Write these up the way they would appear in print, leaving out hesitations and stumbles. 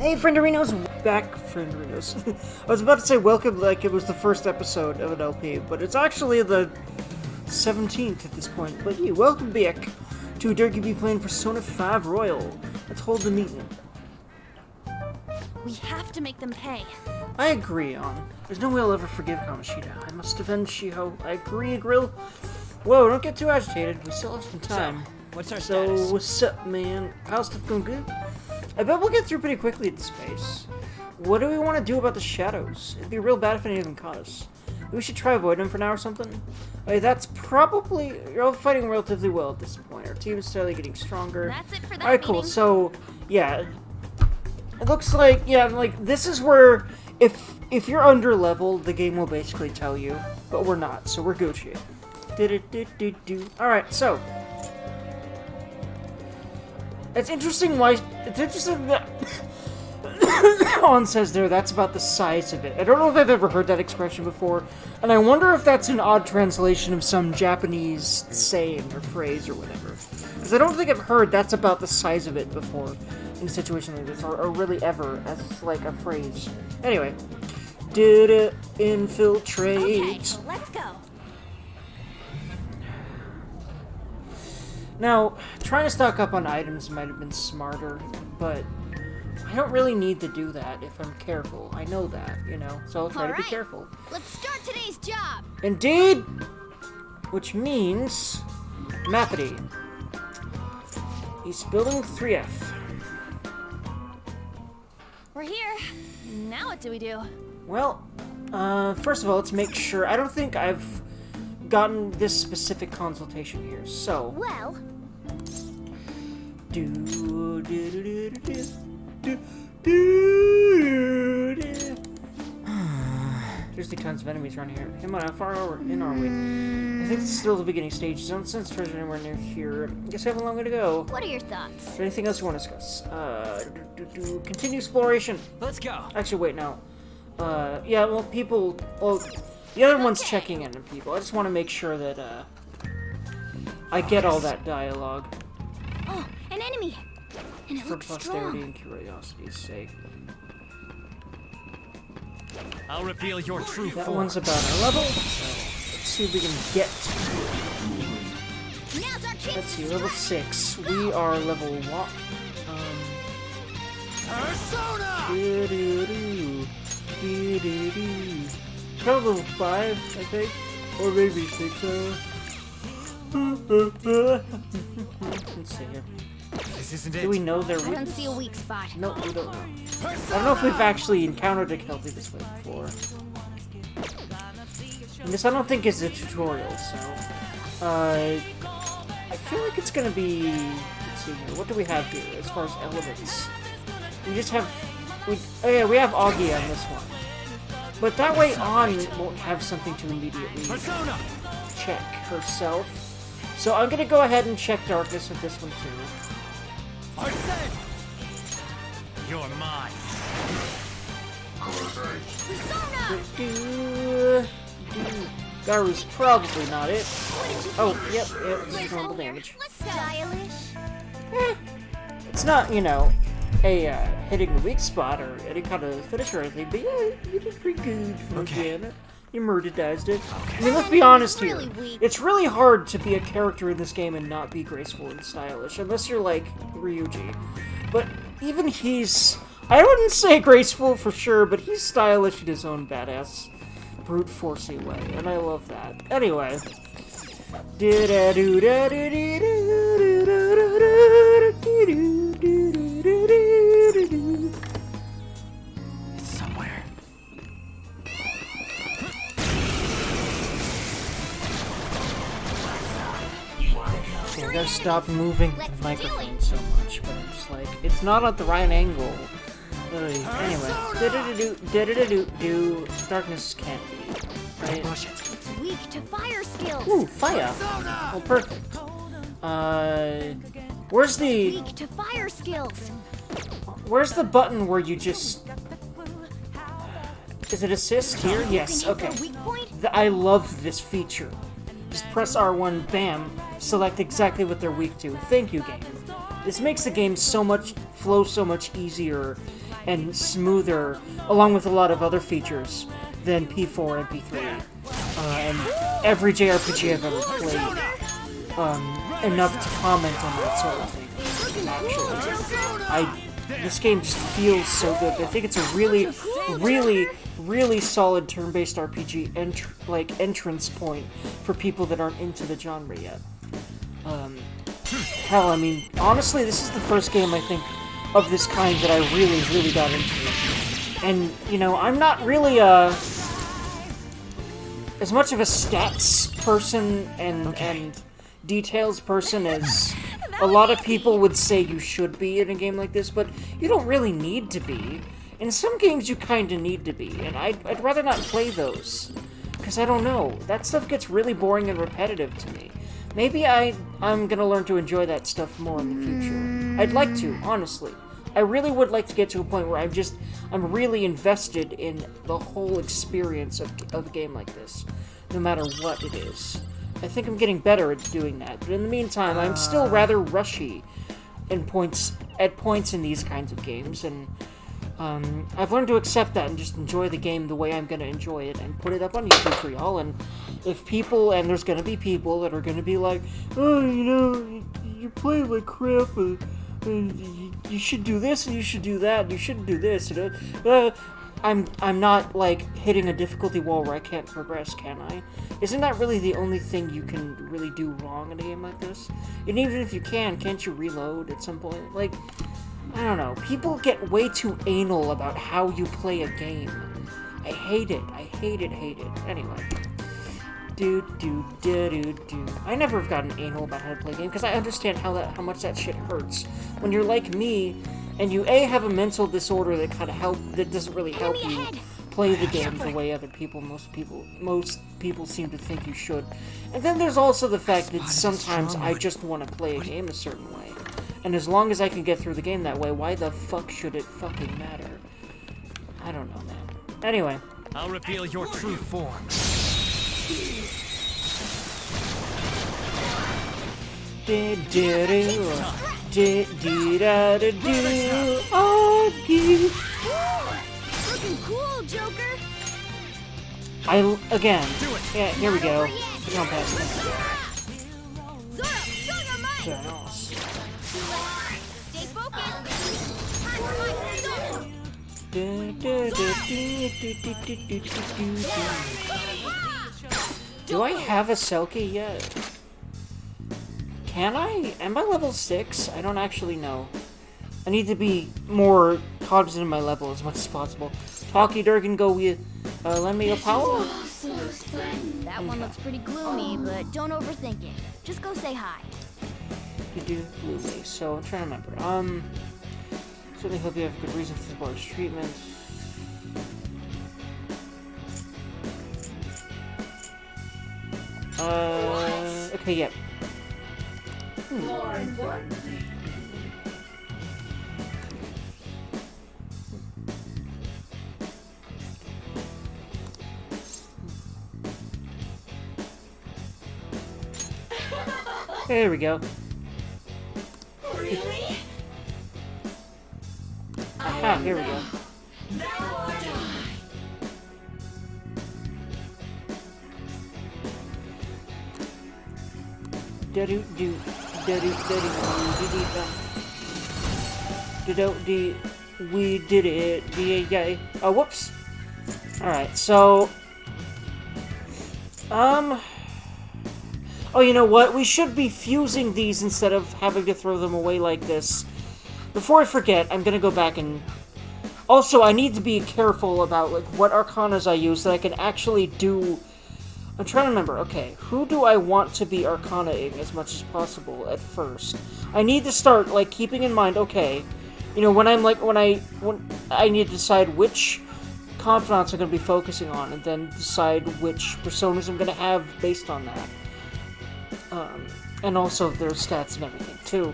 Hey, frienderinos! Back, frienderinos. I was about to say welcome like it was the first episode of an LP, but it's actually the 17th at this point. But yeah, welcome back to Dergy be playing Persona 5 Royal. Let's hold the meeting. We have to make them pay. I agree, There's no way I'll ever forgive Kamoshida. I must avenge Shiho. I agree, Grill. Whoa, don't get too agitated. We still have some time. So, what's our status? What's up, man? How's stuff going good? I bet we'll get through pretty quickly at this pace. What do we want to do about the shadows? It'd be real bad if any of them caught us. We should try avoiding them for now or something. That's probably... You're all fighting relatively well at this point. Our team is steadily getting stronger. That's it for that Alright, cool. meeting. So, yeah. It looks like, yeah, like, this is where... If you're under level, the game will basically tell you. But we're not, so we're Gucci. Alright, so... It's interesting that On says there that's about the size of it. I don't know if I've ever heard that expression before, and I wonder if that's an odd translation of some Japanese saying or phrase or whatever. Because I don't think I've heard that's about the size of it before in a situation like this, or really ever as like a phrase. Anyway, did it infiltrate? Okay, so let's go. Now, trying to stock up on items might have been smarter, but I don't really need to do that if I'm careful. I know that, you know, so I'll try to be careful. Let's start today's job. Indeed! Which means... Mappity. He's building 3F. We're here. Now what do we do? Well, first of all, let's make sure... I don't think I've gotten this specific consultation here, so... Well... There's the tons of enemies around here. Come on, how far in are we? I think it's still the beginning stages. I don't sense treasure anywhere near here. Guess I have a long way to go. What are your thoughts? Is there anything else you want to discuss? Continue exploration. Let's go. Actually, wait, no. Yeah, well, people... Well, the other one's checking in on people. I just want to make sure that, I get all that dialogue. Oh, an enemy! And it For looks posterity strong. and curiosity's sake. I'll reveal your true That form. one's about our level, so let's see if we can get... Now's our chance. Let's see, level 6. We are level 1. Persona! Probably level 5, I think. Or maybe 6. Let's see here. This isn't it. Do we know their I don't weakness? see a weak spot. No, we don't know. I don't know if we've actually encountered a Kelpie this way before. And this I don't think is a tutorial, so... I feel like it's gonna be... Let's see here, what do we have here as far as elements? We just have... oh yeah, we have Augie on this one. But that way On won't have something to immediately Persona! check herself. So I'm gonna go ahead and check Darkness with this one too. Arsene! You're mine. Persona! Garu's probably not it. Oh, yep, it's normal damage. Stylish. It's not, you know, a hitting the weak spot or any kind of finish or anything, but yeah, you did pretty good from again. You murderized it. I mean, let's be honest here. Really weak. It's really hard to be a character in this game and not be graceful and stylish, unless you're like Ryuji. But even he's... I wouldn't say graceful for sure, but he's stylish in his own badass, brute forcey way, and I love that. Anyway. It's somewhere. Okay, I gotta stop moving the microphone so much, but I'm just like, it's not at the right angle. Anyway, darkness can't be. Right? Push it. It's weak to fire skills. Ooh, fire! Oh, perfect. Where's the... Weak to fire skills. Where's the button where you just... Is it assist here? Yes, You can hit okay. their weak point. I love this feature. Just press R1, bam, select exactly what they're weak to. Thank you, game. This makes the game so much easier and smoother, along with a lot of other features than P4 and P3. And every JRPG I've ever played, enough to comment on that sort of thing. Actually, this game just feels so good. I think it's a really solid turn-based RPG entrance point for people that aren't into the genre yet. Hell, I mean, honestly, this is the first game, I think, of this kind that I really got into. And, you know, I'm not really as much of a stats person and details person as a lot of people would say you should be in a game like this, but you don't really need to be. In some games, you kinda need to be, and I'd rather not play those. Because I don't know, that stuff gets really boring and repetitive to me. Maybe I'm gonna learn to enjoy that stuff more in the future. I'd like to, honestly. I really would like to get to a point where I'm really invested in the whole experience of a game like this, no matter what it is. I think I'm getting better at doing that, but in the meantime, I'm still rather rushy at points in these kinds of games, and I've learned to accept that and just enjoy the game the way I'm gonna enjoy it and put it up on YouTube for y'all. And if people, and there's gonna be people that are gonna be like, oh, you know, you play like crap, you should do this and you should do that, and you shouldn't do this. I'm not like hitting a difficulty wall where I can't progress, can I? Isn't that really the only thing you can really do wrong in a game like this? And even if you can't you reload at some point? Like, I don't know. People get way too anal about how you play a game. I hate it. I hate it. Anyway. I never have gotten anal about how to play a game because I understand how much that shit hurts. When you're like me, and you have a mental disorder that that doesn't really help you play the game the way most people seem to think you should. And then there's also the fact that sometimes I just want to play a game a certain way. And as long as I can get through the game that way, why the fuck should it fucking matter? I don't know, man. Anyway. I'll reveal your true form. Looking cool, Joker. Again. Yeah, here we go. We're going past it. Stay focused. Do I have a Selkie yet? Can I? Am I level 6? I don't actually know. I need to be more cognizant of my level as much as possible. Talkie Durgan go with lend me a power? That one looks pretty gloomy, but don't overthink it. Just go say hi. You do gloomy, so I'm trying to remember. Certainly hope you have a good reason for the board's treatment. Okay, yep. There we go. Really? Aha, here we go. Now or die. We did it. Yay. Oh, whoops. Alright, so... Oh, you know what? We should be fusing these instead of having to throw them away like this. Before I forget, I'm gonna go back and... Also, I need to be careful about, like, what arcanas I use so that I can actually do... I'm trying to remember, okay, who do I want to be arcana-ing as much as possible at first? I need to start, like, keeping in mind, okay, you know, when I need to decide which confidants I'm going to be focusing on, and then decide which personas I'm going to have based on that. And also their stats and everything, too.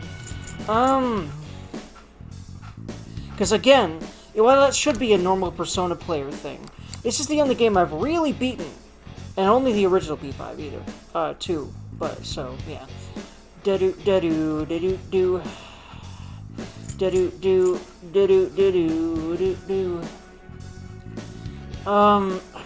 Because again, while that should be a normal Persona player thing, this is the only game I've really beaten. And only the original P5 either. 2. But, so, yeah. Da-do. For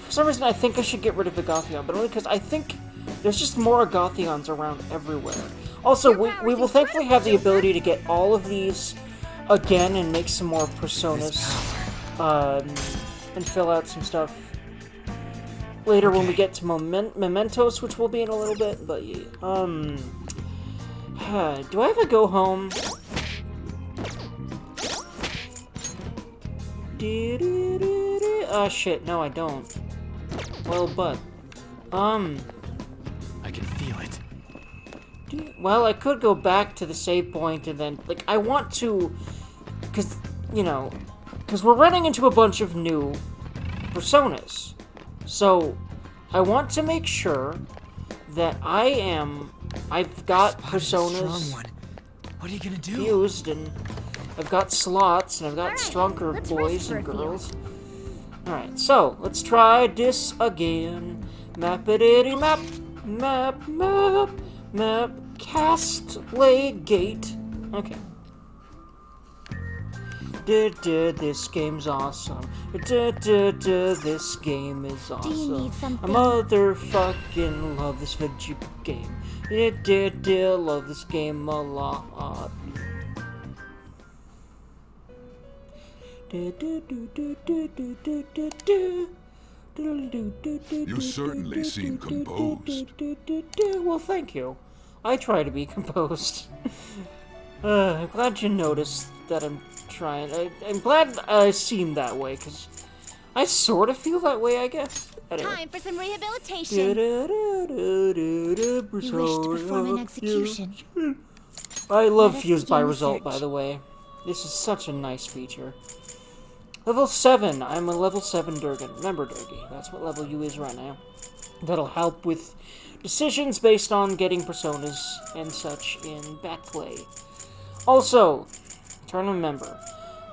some reason I think I should get rid of Agathion, but only because I think there's just more Agathions around everywhere. Also, we will thankfully have the ability to get all of these again and make some more personas, and fill out some stuff later when we get to Mementos, which will be in a little bit, but yeah. Do I have a go home? Shit, no I don't. Well, but, I can feel it. well, I could go back to the save point and then, like, I want to, because, you know, because we're running into a bunch of new personas. So, I want to make sure that I've got personas What are you gonna do? fused, and I've got slots, and I've got Alright, stronger let's boys rest for and a few. girls. Alright, so, let's try this again. Map-a-diddy map, map, map, map, cast, lay, gate. Okay. This game's awesome. This game is awesome. Do you need I something? motherfucking love this video game. Love this game a lot. You certainly seem composed. Well, thank you. I try to be composed. I'm glad you noticed that I'm trying. I'm glad I seem that way, because I sort of feel that way, I guess. Anyway. Time for some rehabilitation. You wish to perform an execution. I love Let us Fused by begin the Result, by search. the way. This is such a nice feature. Level 7. I'm a level 7 Durgan. Remember, Dergy, that's what level you is right now. That'll help with decisions based on getting personas and such in backplay. Also, trying to remember.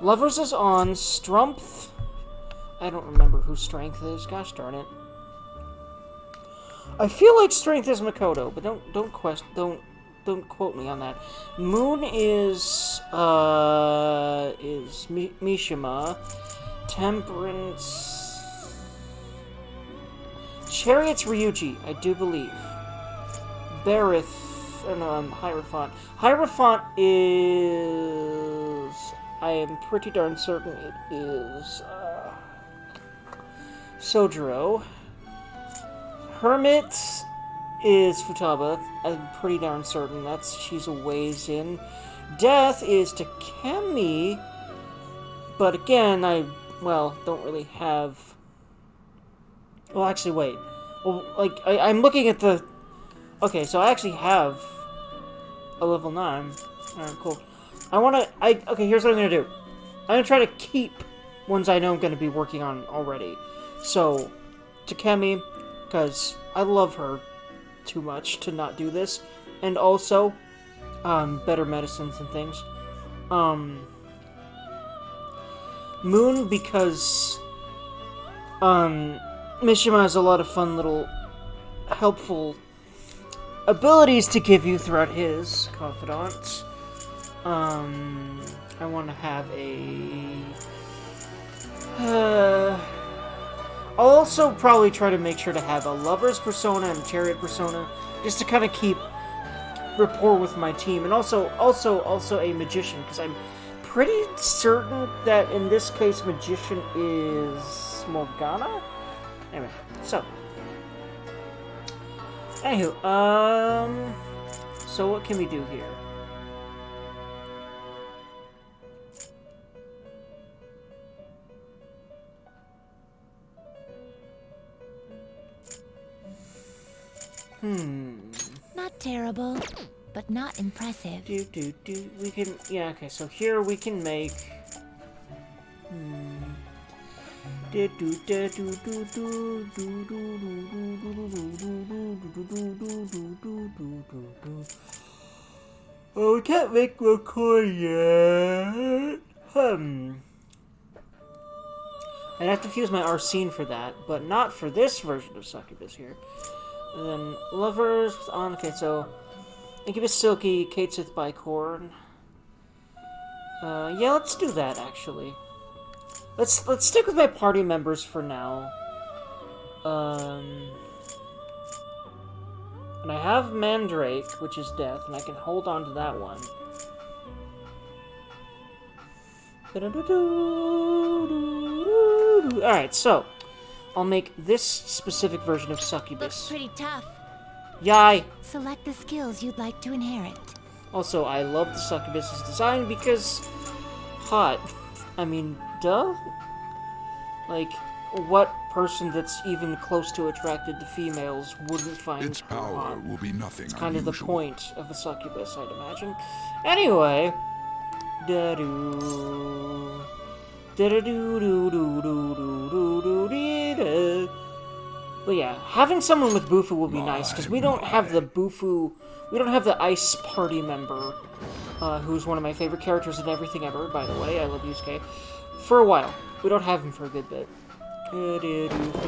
Lovers is on Strumpth. I don't remember who Strength is. Gosh darn it. I feel like Strength is Makoto, but don't quote me on that. Moon is Mishima. Temperance. Chariot's Ryuji, I do believe. Barith. Or no, Hierophant. Hierophant is. I am pretty darn certain it is. Sojiro. Hermit is Futaba. I'm pretty darn certain she's a ways in. Death is Takemi. But again, don't really have. Well, actually, wait. Well, like, I'm looking at the. Okay, so I actually have a level 9. Alright, cool. Okay, here's what I'm gonna do. I'm gonna try to keep ones I know I'm gonna be working on already. So, Takemi, because I love her too much to not do this. And also, better medicines and things. Moon, because, Mishima has a lot of fun little helpful abilities to give you throughout his confidant. I want to have I'll also probably try to make sure to have a lover's persona and chariot persona, just to kind of keep rapport with my team, and also a magician, because I'm pretty certain that in this case magician is Morgana. Anyway, so. Anywho, so what can we do here? Not terrible, but not impressive. We can, yeah, okay, so here we can make, Oh, we can't make record yet. I'd have to fuse my Arsene for that, but not for this version of Succubus here. And then Lovers on, okay, so Incubus Silky, Katesith Bicorn. Yeah, let's do that, actually. Let's stick with my party members for now. And I have Mandrake, which is death, and I can hold on to that one. Alright, so I'll make this specific version of Succubus. Looks pretty tough. Yay! Select the skills you'd like to inherit. Also, I love the Succubus's design because hot. I mean, duh? Like, what person that's even close to attracted to females wouldn't find Its her power hot? will be nothing It's kind of the unusual. point of a succubus, I'd imagine. Anyway, da-doo, da-da-doo-doo-doo-doo-doo-doo-dee-da. But yeah, having someone with Bufu will be nice because we don't have the Bufu, we don't have the ice party member, who's one of my favorite characters in everything ever. By the way, I love Yusuke. For a while, we don't have him for a good bit. For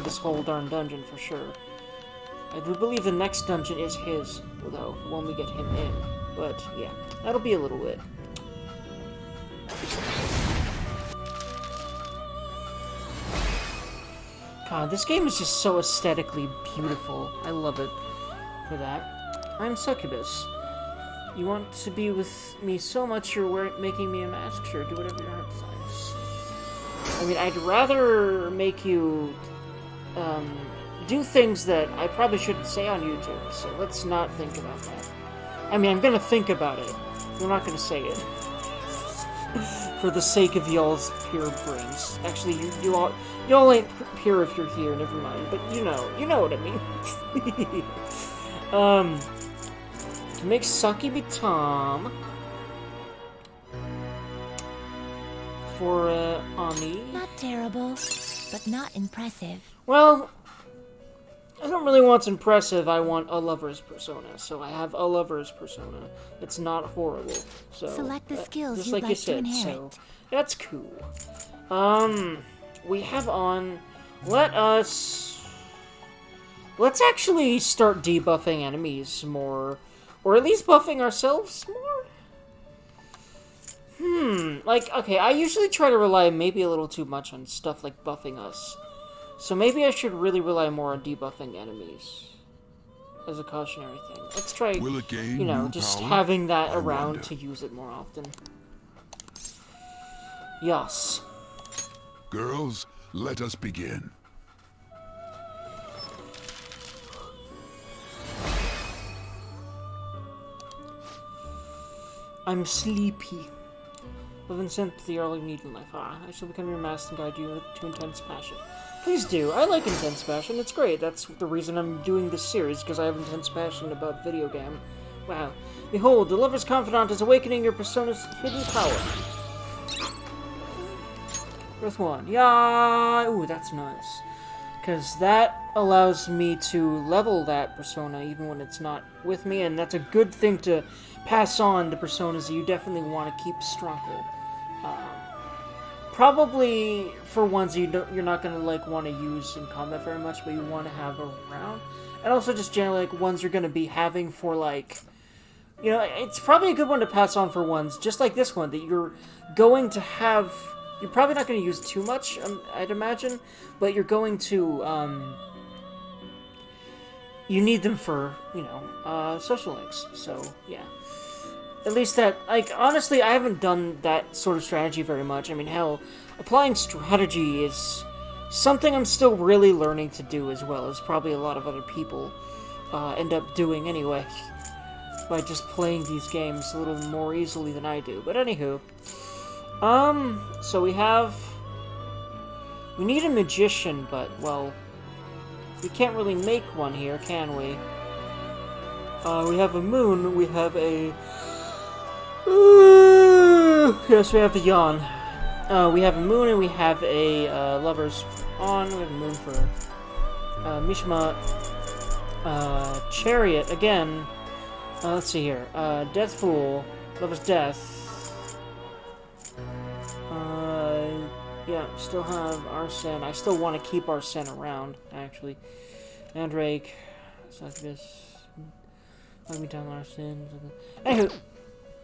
this whole darn dungeon, for sure. I do believe the next dungeon is his, though, when we get him in. But, yeah, that'll be a little bit. God, this game is just so aesthetically beautiful. I love it for that. I'm Succubus. You want to be with me so much you're making me a mask? Sure, do whatever your heart desires. I mean, I'd rather make you, do things that I probably shouldn't say on YouTube, so let's not think about that. I mean, I'm gonna think about it. I'm not gonna say it. For the sake of y'all's pure brains. Actually, y'all ain't pure if you're here, never mind, but you know what I mean. To make Succubus Tom for, Ami. Not terrible, but not impressive. Well, I don't really want impressive, I want a lover's persona, so I have a lover's persona. It's not horrible, so... Select the skills just you'd like you like to said, inherit. so that's cool. We have on... Let's actually start debuffing enemies more, or at least buffing ourselves more? Like, okay, I usually try to rely maybe a little too much on stuff like buffing us. So maybe I should really rely more on debuffing enemies as a cautionary thing. Let's try, Will it gain you know, new just power? having that I around wonder. to use it more often. Yes. Girls, let us begin. I'm sleepy. Love and sympathy are all you need in life. I shall become your master and guide you to intense passion. Please do. I like intense passion. It's great. That's the reason I'm doing this series, because I have intense passion about video game. Wow. Behold, the lover's confidant is awakening your persona's hidden power. Growth 1. Yeah. Ooh, that's nice. Because that allows me to level that persona even when it's not with me, and that's a good thing to pass on to personas that you definitely want to keep stronger. Probably for ones you're not gonna like want to use in combat very much, but you want to have around, and also just generally like ones you're gonna be having for like, you know, it's probably a good one to pass on for ones just like this one that you're going to have. You're probably not going to use too much, I'd imagine, but you're going to, you need them for, you know, social links, so, yeah. At least that, like, honestly, I haven't done that sort of strategy very much. I mean, hell, applying strategy is something I'm still really learning to do, as well as probably a lot of other people end up doing anyway, by just playing these games a little more easily than I do. But anywho, so we need a magician, but, well, we can't really make one here, can we? We have a moon, we have a... yes, we have the yawn. We have a moon and we have a, lover's on, we have a moon for, Mishima, chariot, again, let's see here, death fool, lover's death, yeah, still have Arsene. I still want to keep Arsene around, actually. Mandrake, Succubus, let me down Arsene. Anywho,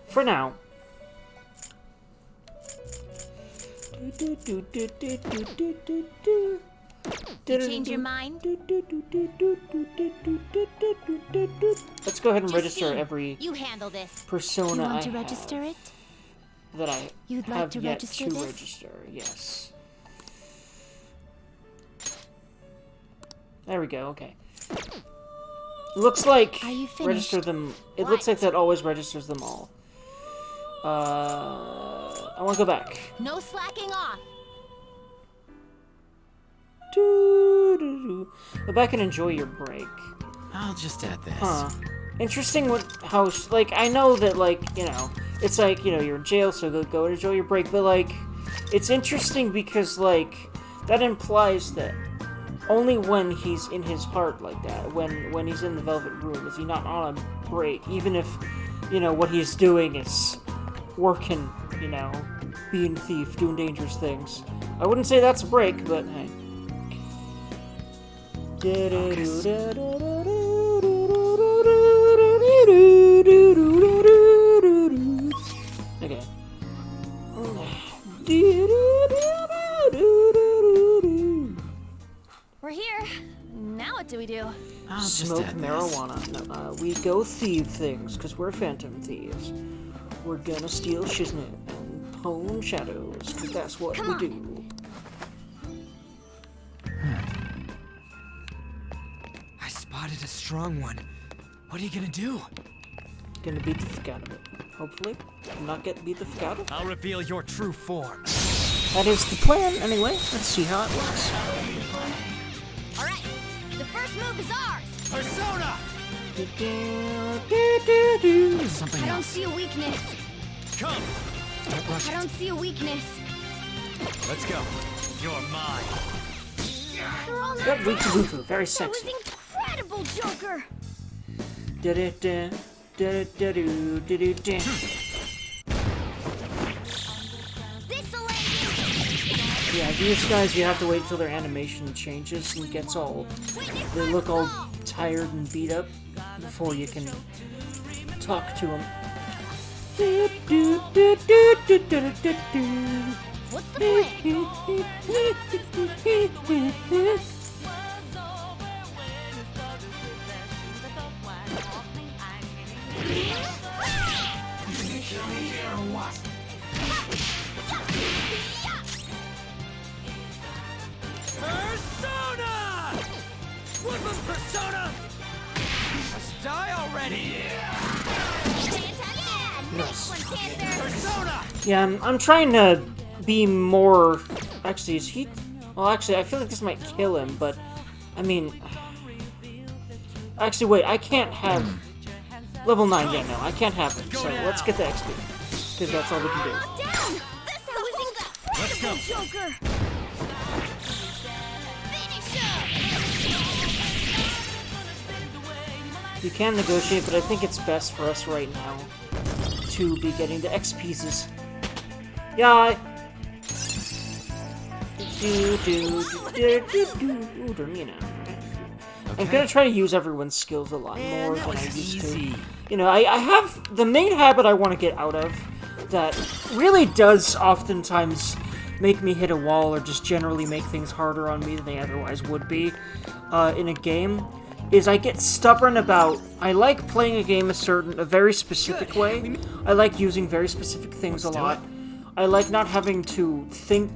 for now, You change your mind? Let's go ahead and Just register see. every You handle this. persona You want I to have register it? that I You'd like have to yet register to this? register. Yes. There we go. Okay. Looks like Are you register finished? them. It What? looks like that always registers them all. I want to go back. No slacking off. Go back and enjoy your break. I'll just add this. Huh. Interesting how, like, I know that, like, you know, it's like, you know, you're in jail, so go and enjoy your break, but, like, it's interesting because, like, that implies that only when he's in his heart like that, when he's in the Velvet Room, is he not on a break, even if, you know, what he's doing is working, you know, being a thief, doing dangerous things. I wouldn't say that's a break, but hey. Okay. We're here. Now what do we do? I'll just Smoke add this. marijuana. No, we go thieve things, because we're phantom thieves. We're gonna steal shiznit and pwn shadows, because that's what Come we on. do. I spotted a strong one. What are you gonna do? Gonna beat the fuck out of it. Hopefully. Not get beat the fuck out of. I'll reveal your true form. That is the plan, anyway. Let's see how it works. All right. The first move is ours. Persona! Something I don't else. see a weakness. Come! Don't rush I it. don't see a weakness. Let's go. You're mine. You're all That knocked Woofu down. Woofu, very That sexy. was incredible, Joker. Da-da-da, da-da-da-doo, da-da-da. This'll end Yeah, these guys, you have to wait until their animation changes and gets all... you. Witness They my look all fall. tired and beat up before you can talk to them. What's the plan? Persona! Woodland Persona! Must die already! Yes. Persona! Yeah, I'm trying to be more... Actually, is he... Well, actually, I feel like this might kill him, but... I mean... Actually, wait, I can't have... Level 9, yeah, no, I can't have it. So let's get the XP. Because that's all we can do. Down. That was Let's go. incredible, Joker. Finish up. You can negotiate, but I think it's best for us right now to be getting the X pieces. Yeah. You know. I'm gonna try to use everyone's skills a lot more that than I was used easy. to. You know, I have the main habit I want to get out of that really does oftentimes make me hit a wall or just generally make things harder on me than they otherwise would be in a game. Is I get stubborn about, I like playing a game a very specific way. I like using very specific things a lot. I like not having to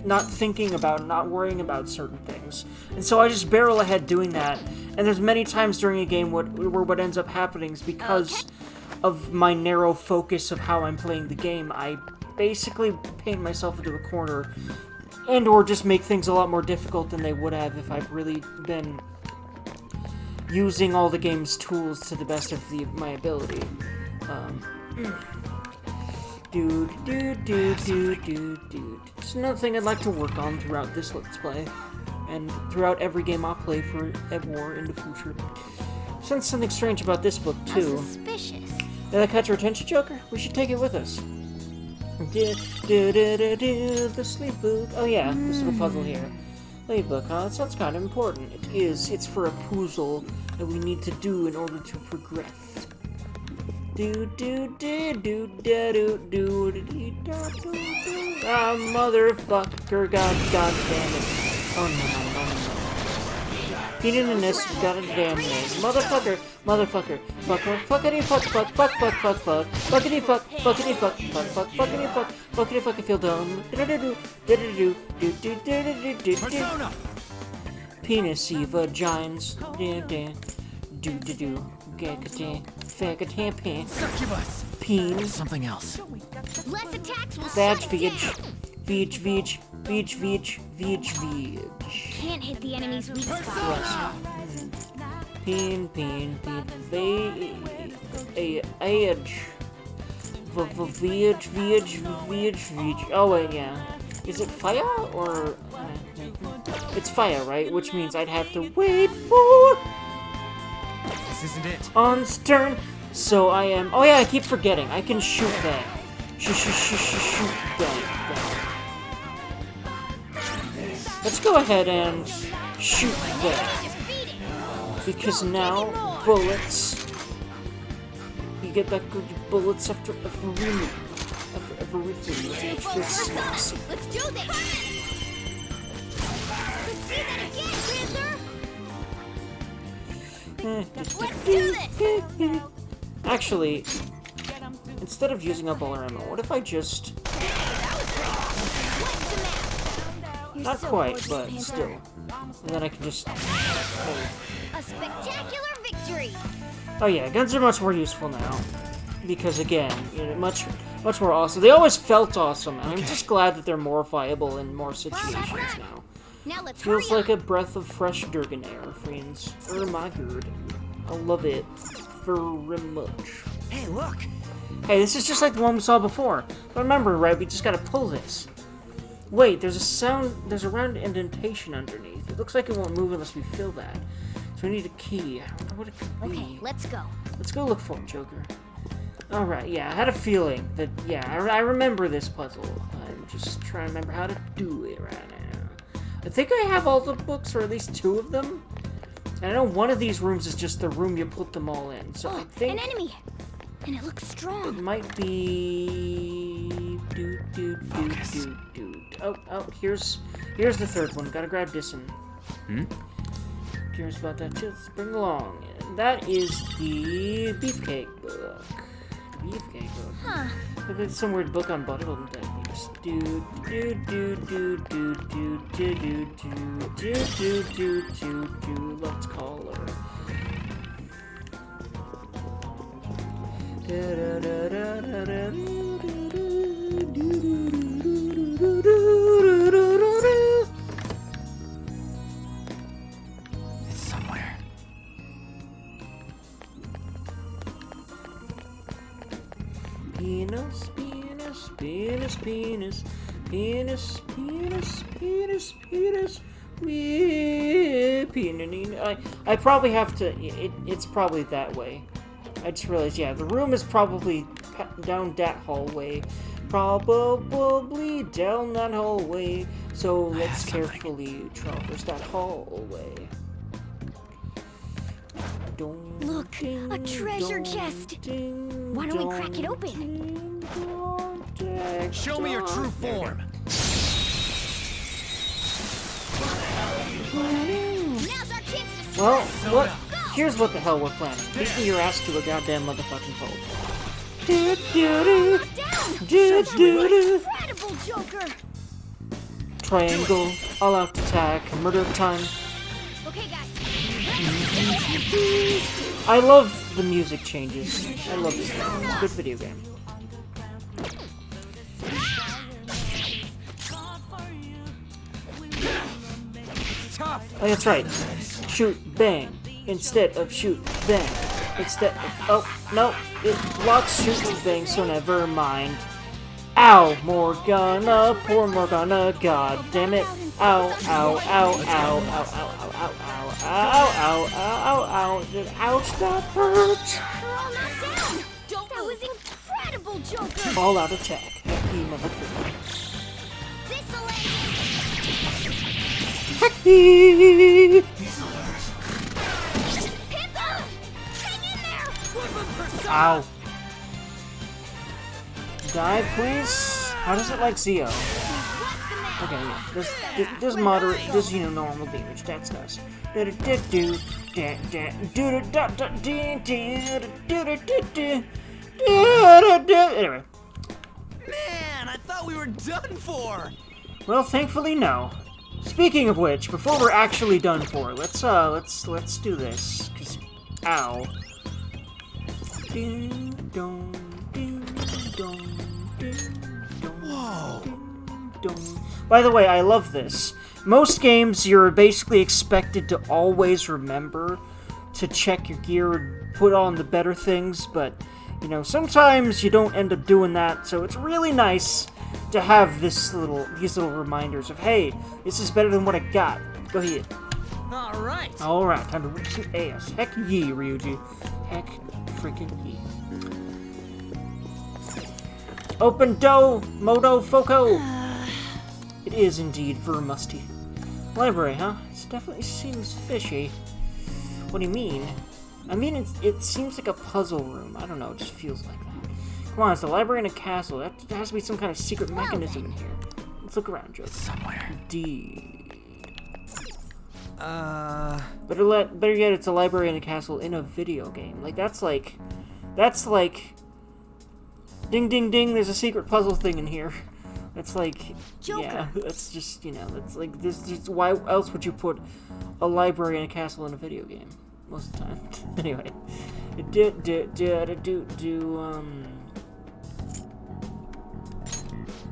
not worrying about certain things. And so I just barrel ahead doing that. And there's many times during a game where what ends up happening is because of my narrow focus of how I'm playing the game, I basically paint myself into a corner and or just make things a lot more difficult than they would have if I've really been using all the game's tools to the best of my ability. It's another thing I'd like to work on throughout this Let's Play, and throughout every game I'll play for War in the future. Sense something strange about this book, How too. suspicious. Did that catch your attention, Joker? We should take it with us. The sleep book. Oh yeah, this little puzzle here. Sleep book, huh? That sounds kind of important. It is. It's for a puzzle that we need to do in order to progress. Do do do do da do do do da do do. Ah, motherfucker! God damn it! Oh no! Peanut in this, god damn it! Motherfucker! Fuckity fuck fuckity fuck fuckity fuck fuckity fuck fuckity fuck. I feel dumb. Persona! Penisy vagines. Do do do. Faggot Succubus! Peen. Something else. Less attacks will Vag shut it Veg. Can't hit the enemy's weak spot. Thrust. Peen. Edge. Veg. Oh wait, yeah. Is it fire or? It's fire, right? Which means I'd have to wait for. This isn't it. On's turn. So I am. Oh yeah, I keep forgetting. I can shoot that. Shoot that. Let's go ahead and shoot that. Because now bullets. You get back good bullets after every move. After every finish. Let's do this. Let's see that again, Panther. Let's do this. Actually, instead of using up all our ammo, what if I just... Not quite, but still. And then I can just... A spectacular victory. Oh yeah, guns are much more useful now. Because again, you know, much more awesome. They always felt awesome, and I'm just glad that they're more viable in more situations now. Now let's Feels hurry like a breath of fresh Dergan air, friends. Oh my god. I love it very much. Hey, look! Hey, this is just like the one we saw before. But remember, right, we just gotta pull this. Wait, there's a round indentation underneath. It looks like it won't move unless we fill that. So we need a key. I don't know what it could be. Okay, let's go. Let's go look for it, Joker. Alright, yeah, I had a feeling that, yeah, I remember this puzzle. I'm just trying to remember how to do it right now. I think I have all the books, or at least 2 of them. And I know one of these rooms is just the room you put them all in, so I think... An enemy! And it looks It strong. might be... Oh, here's the third one. Gotta grab this one. Curious about that too. Let's bring along. And that is the Beefcake book. Huh. Look like some weird book on bottled diabetes. Let's call her. It's somewhere. Penis. I probably have to. It's probably that way. I just realized, yeah, the room is probably down that hallway. Probably down that hallway. So let's carefully traverse that hallway. Look, a treasure chest. Why don't we crack it open? Show me your true form. Now's our chance to Well, what? Here's what the hell we're planning. Beating your ass to a goddamn motherfucking pole. incredible Joker. Triangle, all-out attack, murder time. Okay, guys. I love the music changes. I love this game. It's a good video game. Tough. Oh, that's right. Shoot, bang. Instead of shoot, bang. Instead of... Oh, no. It blocks shoot, bang, so never mind. Ow, Morgana. Poor Morgana. God damn it. Ow, ow, ow, ow, ow, ow, ow, ow, ow, ow, ow, ow, ouch, that hurt. We're all knocked down. That was incredible, Joker. All out attack. Happy motherfucker. This'll Happy. Panther! Hang in there! Ow. Die, please. How does it like Zeo? Okay, yeah. This moderate, this normal damage. That's nice. Anyway. Man, I thought we were done for. Well, thankfully, no. Speaking of which, before we're actually done for, let's do this. 'Cause, ow. Ding dong, ding dong, ding dong. Whoa. Ding dong. By the way, I love this. Most games, you're basically expected to always remember to check your gear and put on the better things, but sometimes you don't end up doing that. So it's really nice to have these little reminders of, hey, this is better than what I got. Go ahead. Alright, time to whip some ass. Heck ye, Ryuji. Heck freaking ye. Open do, moto foco. It is indeed vermusty. Library, huh? It definitely seems fishy. What do you mean? I mean, it seems like a puzzle room. I don't know, it just feels like that. Come on, it's a library and a castle. There has to be some kind of secret mechanism in here. Let's look around, Joe. somewhere. Indeed. Better yet, it's a library and a castle in a video game. Like, that's like, ding ding ding, there's a secret puzzle thing in here. That's like, Joker. yeah, that's just, that's like, why else would you put a library and a castle in a video game? Most of the time. Anyway.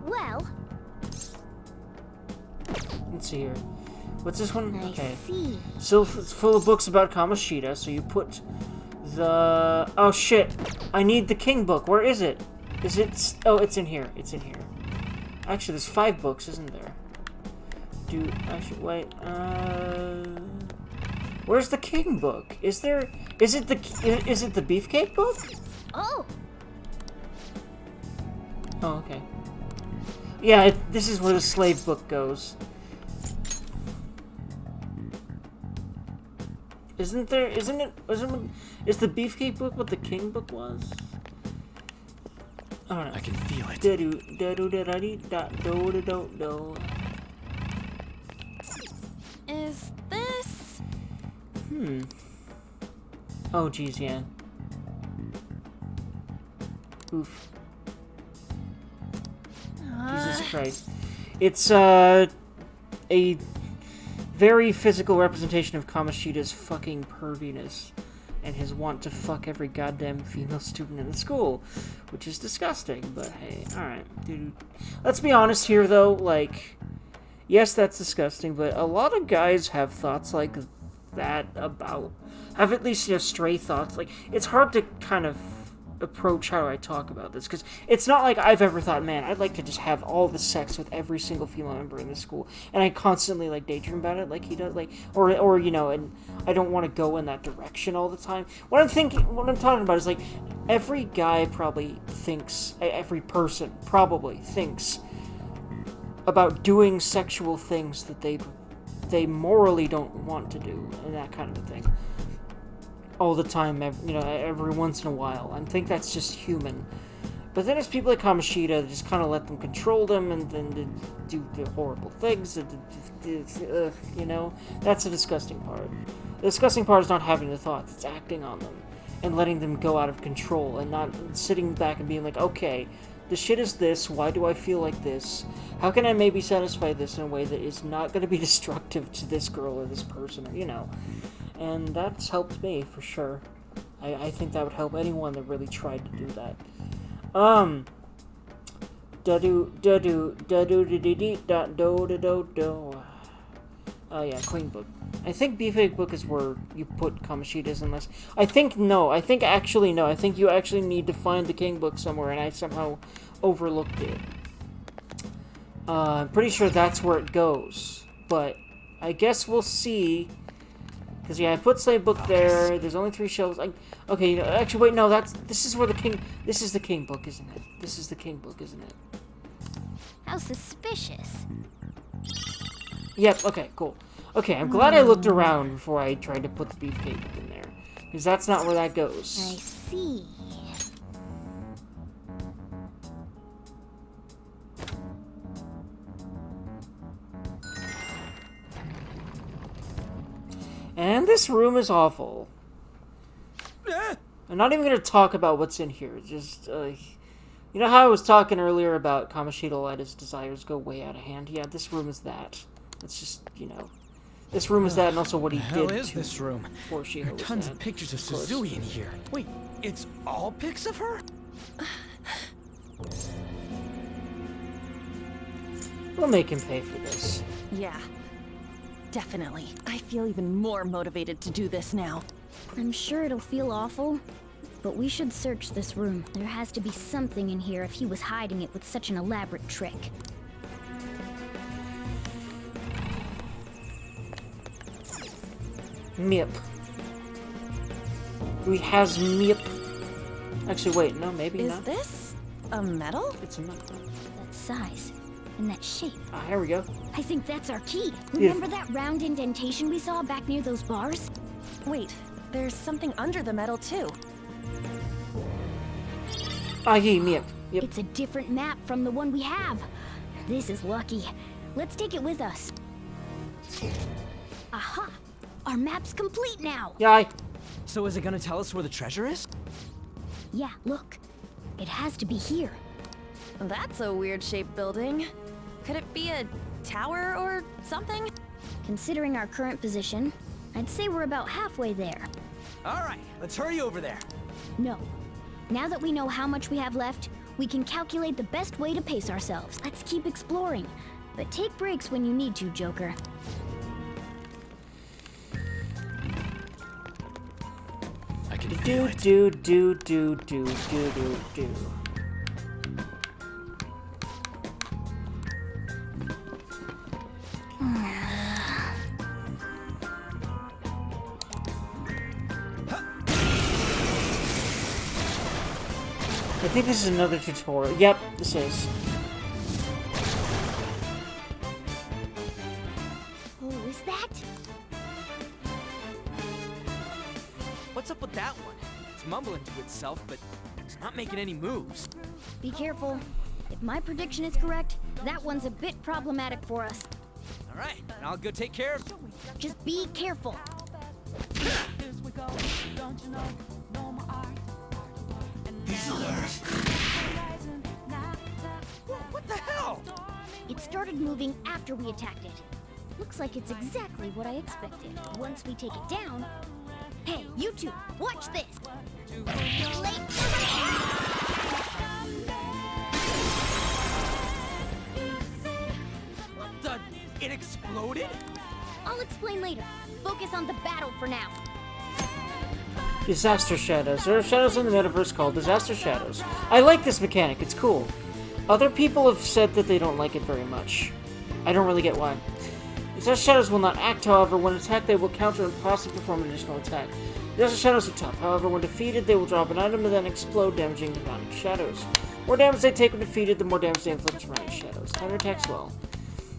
Well, Let's see here. What's this one? I Okay. see. So it's full of books about Kamoshida, so you put the... Oh, shit. I need the King book. Where is it? Is it... Oh, it's in here. It's in here. Actually, there's 5 books, isn't there? Actually, wait. Where's the King book? Is it the Beefcake book? Oh, Oh, okay. Yeah, this is where the slave book goes. Is the Beefcake book what the King book was? I don't know. I can feel it. is this? Oh, geez, yeah. Oof. Jesus Christ. It's, a very physical representation of Kamoshida's fucking perviness and his want to fuck every goddamn female student in the school, which is disgusting, but hey, alright, dude. Let's be honest here, though, like, yes, that's disgusting, but a lot of guys have thoughts like that about, have at least, stray thoughts. Like, it's hard to kind of approach how I talk about this, because it's not like I've ever thought, man, I'd like to just have all the sex with every single female member in the school, and I constantly, like, daydream about it, like he does, like, or and I don't want to go in that direction all the time. What I'm talking about is, like, every guy probably thinks, every person probably thinks about doing sexual things that they morally don't want to do, and that kind of a thing. All the time, every once in a while. I think that's just human. But then there's people like Kamoshida that just kind of let them control them and then do the horrible things. That's the disgusting part. The disgusting part is not having the thoughts, it's acting on them and letting them go out of control and not sitting back and being like, okay, the shit is this, why do I feel like this? How can I maybe satisfy this in a way that is not going to be destructive to this girl or this person, or, And that's helped me, for sure. I think that would help anyone that really tried to do that. Oh yeah, Queen book. I think Beefcake book is where you put Kamoshida's unless... I think no. I think you actually need to find the King book somewhere, and I somehow overlooked it. I'm pretty sure that's where it goes. But I guess we'll see... Because, yeah, I put slave book there. There's only 3 shelves. Okay, actually, wait, no, this is where the King... This is the King book, isn't it? This is the King book, isn't it? How suspicious. Yep, okay, cool. Okay, I'm glad I looked around before I tried to put the Beefcake book in there. Because that's not where that I goes. see. And this room is awful. I'm not even going to talk about what's in here. Just, you know how I was talking earlier about Kamoshida let his desires go way out of hand? Yeah, this room is that. It's just, you know, this room is that, and also what he hell did is to this room? Portia. There are tons of pictures of Suzui in here. Wait, it's all pics of her? We'll make him pay for this. Yeah. Definitely. I feel even more motivated to do this now. I'm sure it'll feel awful, but we should search this room. There has to be something in here if he was hiding it with such an elaborate trick. Meep. We has Meep. Actually, wait, no, maybe Is not. this a medal? It's a metal. That size and that shape. Ah, here we go. I think that's our key. Remember that round indentation we saw back near those bars? Wait, there's something under the medal too. Ah, yeah, Meep. Yep. It's a different map from the one we have. This is lucky. Let's take it with us. Aha! Our map's complete now! Yeah, So is it gonna tell us where the treasure is? Yeah, look. It has to be here. That's a weird shaped building. Could it be a tower or something? Considering our current position, I'd say we're about halfway there. Alright, let's hurry over there. No. Now that we know how much we have left, we can calculate the best way to pace ourselves. Let's keep exploring. But take breaks when you need to, Joker. I can feel do, it. do. I think this is another tutorial. Yep, this is. Oh, is that? What's up with that one? It's mumbling to itself, but it's not making any moves. Be careful. If my prediction is correct, that one's a bit problematic for us. Alright, I'll go take care of it. Just be careful. What the hell? It started moving after we attacked it. Looks like it's exactly what I expected. Once we take it down... Hey, you two, watch this! What the? It exploded? I'll explain later. Focus on the battle for now. Disaster Shadows. There are shadows in the metaverse called Disaster Shadows. I like this mechanic, it's cool. Other people have said that they don't like it very much. I don't really get why. Disaster Shadows will not act, however. When attacked, they will counter and possibly perform an additional attack. Disaster Shadows are tough, however, when defeated, they will drop an item and then explode, damaging the surrounding shadows. The more damage they take when defeated, the more damage they inflict surrounding shadows. Counter attacks well.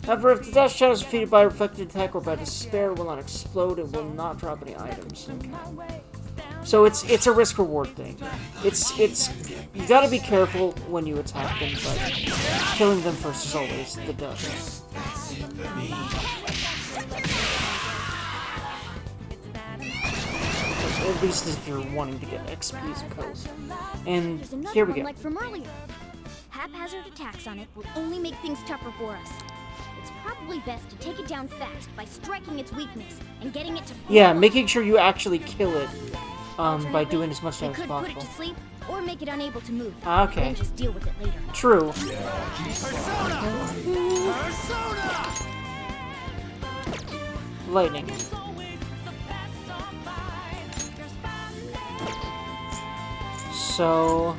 However, if Disaster Shadows are defeated by a reflected attack or by despair, it will not explode and will not drop any items. Okay. So it's a risk-reward thing. It's you gotta be careful when you attack them, but killing them first is always the dub. At least if you're wanting to get XP, suppose. And There's another here we one go. like from earlier. Haphazard attacks on it will only make things tougher for us. It's probably best to take it down fast by striking its weakness and getting it to... Yeah, making sure you actually kill it by doing as much We damage as could put it possible. to sleep or make it unable to move. Okay. Then just deal with it later. True. Lightning. So...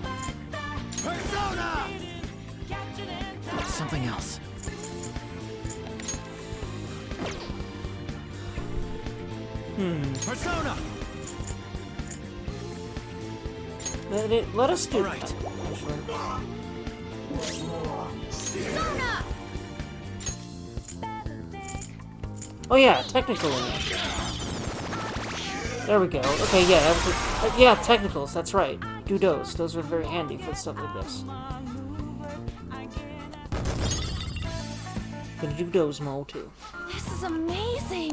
Something else. Persona! Let us do Alright. that. Oh yeah, technically. There we go. Okay, yeah, that was yeah, technicals, that's right. Do those. Those are very handy for stuff like this. Gonna do those, Mo, too. This is amazing.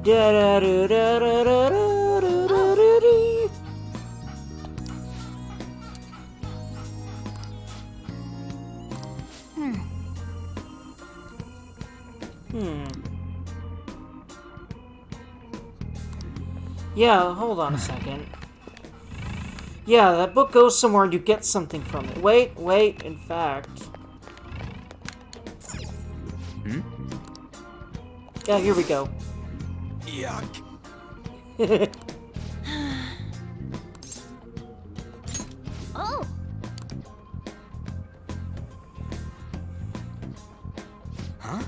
Da-da-do-da-da-da-da-da-da-dee. Yeah, hold on a second. Yeah, that book goes somewhere and you get something from it. Wait, in fact. Yeah, here we go. Yuck. Oh! Huh?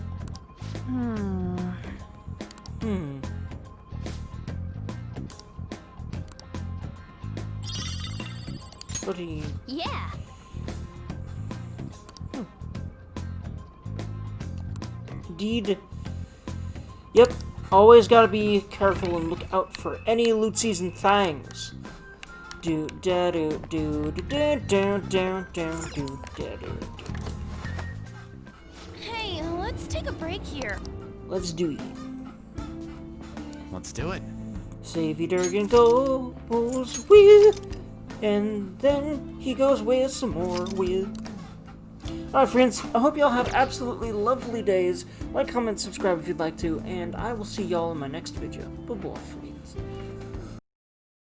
What do you... Yeah! Indeed. Yep, always gotta be careful and look out for any lootsies and things. Do da do do do do do do do do da do. Hey, let's take a break here. Let's do it. Let's do it. Savvy Durgan goes with, and then he goes with some more with. Alright friends, I hope y'all have absolutely lovely days. Like, comment, subscribe if you'd like to, and I will see y'all in my next video. Bye-bye, friends.